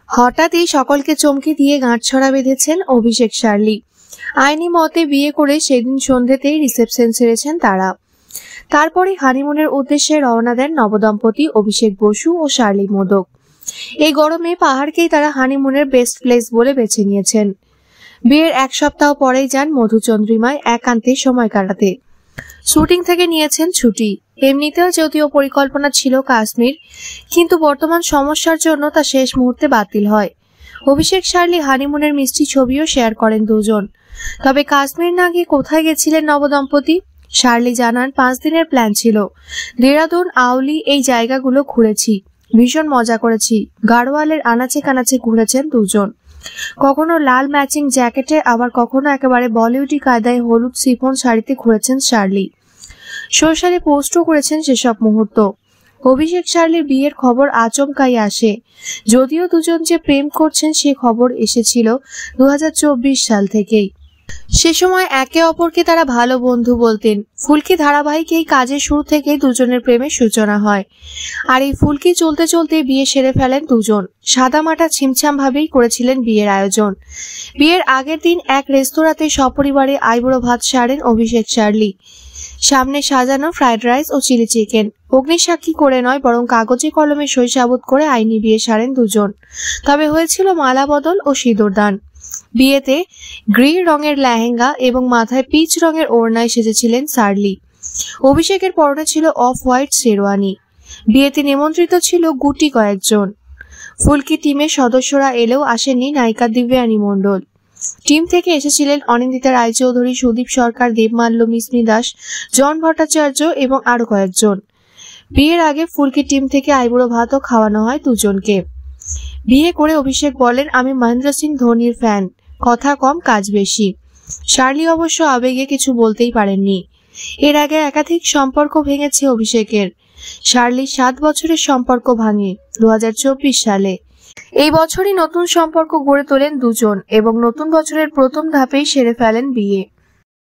হঠাৎই সকলকে চমকে দিয়ে গাঁটছড়া বেঁধেছেন অভিষেক শার্লি। আইনি মতে বিয়ে করে সেদিন সন্ধ্যেতেই রিসেপশন সেরেছেন তারা। তারপরে হানিমুনের উদ্দেশ্যে রওনা দেন নবদম্পতি অভিষেক বসু ও শার্লি মোদক। এই গরমে পাহাড়কেই তারা হানিমুনের বেস্ট প্লেস বলে বেছে নিয়েছেন। বিয়ের এক সপ্তাহ পরেই যান মধুচন্দ্রিমায় একান্তে সময় কাটাতে। শুটিং থেকে নিয়েছেন ছুটি। এমনিতেও যদিও পরিকল্পনা ছিল কাশ্মীর, কিন্তু বর্তমান সমস্যার জন্য তা শেষ মুহূর্তে বাতিল হয়। অভিষেক শার্লি হানিমুনের মিষ্টি ছবিও শেয়ার করেন দুজন। তবে কাশ্মীর না গিয়ে কোথায় গেছিলেন নবদম্পতি? শার্লি জানান, 5 দিনের প্ল্যান ছিল। দেরাদুন, আউলি এই জায়গাগুলো ঘুরেছি, ভীষণ মজা করেছি। গাড়োয়ালের আনাচে কানাচে ঘুরেছেন দুজন। কখনো লাল ম্যাচিং জ্যাকেটে, আবার কখনো একেবারে বলিউডি কায়দায় হলুদ শিফন শাড়িতে ঘুরেছেন শার্লি। সোশ্যালে পোস্টও করেছেন সেসব মুহূর্ত। অভিষেক শার্লির বিয়ের খবর আচমকাই আসে। যদিও দুজন যে প্রেম করছেন সে খবর এসেছিল 2024 সাল থেকেই। সে সময় একে অপরকে তারা ভালো বন্ধু বলতেন। ফুলকি ধারাবাহিক এই কাজের শুরু থেকেই দুজনের প্রেমের সূচনা হয়। আর এই ফুলকি চলতে চলতে বিয়ে সেরে ফেলেন দুজন। সাদামাটা ছিমছাম ভাবেই করেছিলেন বিয়ের আয়োজন। বিয়ের আগের দিন এক রেস্তোরাঁতে সপরিবারে আইবুড়ো ভাত সারেন অভিষেক শার্লি। সামনে সাজানো ফ্রাইড রাইস ও চিলি চিকেন। অগ্নিসাক্ষী করে নয়, বরং কাগজে কলমে সই সাবুত করে আইনি বিয়ে সারেন দুজন। তবে হয়েছিল মালা বদল ও সিঁদুরদান। বিয়েতে গ্রে রঙের লেহেঙ্গা এবং মাথায় পিচ রঙের ওড়নায় সেজেছিলেন শার্লি। অভিষেকের পরনে ছিল অফ হোয়াইট শেরওয়ানি। বিয়েতে নিমন্ত্রিত ছিল গুটি কয়েকজন। ফুলকি টিমের সদস্যরা এলেও আসেননি নায়িকা দিব্যানী মণ্ডল। টিম থেকে এসেছিলেন অনিন্দিতা রায়চৌধুরী, সুদীপ সরকার, দেবমাল্য, মিসমি দাস, জন ভট্টাচার্য এবং আরো কয়েকজন। বিয়ের আগে ফুলকি টিম থেকে আইবুড়ো ভাতও খাওয়ানো হয় দুজনকে। বিয়ে করে অভিষেক বলেন, আমি মহেন্দ্র সিং ধোনির ফ্যান, কথা কম কাজ বেশি। শার্লি অবশ্য আবেগে কিছু বলতেই পারেননি। এর আগে একাধিক সম্পর্ক ভেঙেছে অভিষেকের। শার্লির 7 বছরের সম্পর্ক ভাঙে 2024 সালে। এই বছরই নতুন সম্পর্ক গড়ে তোলেন দুজন এবং নতুন বছরের প্রথম ধাপেই সেরে ফেলেন বিয়ে।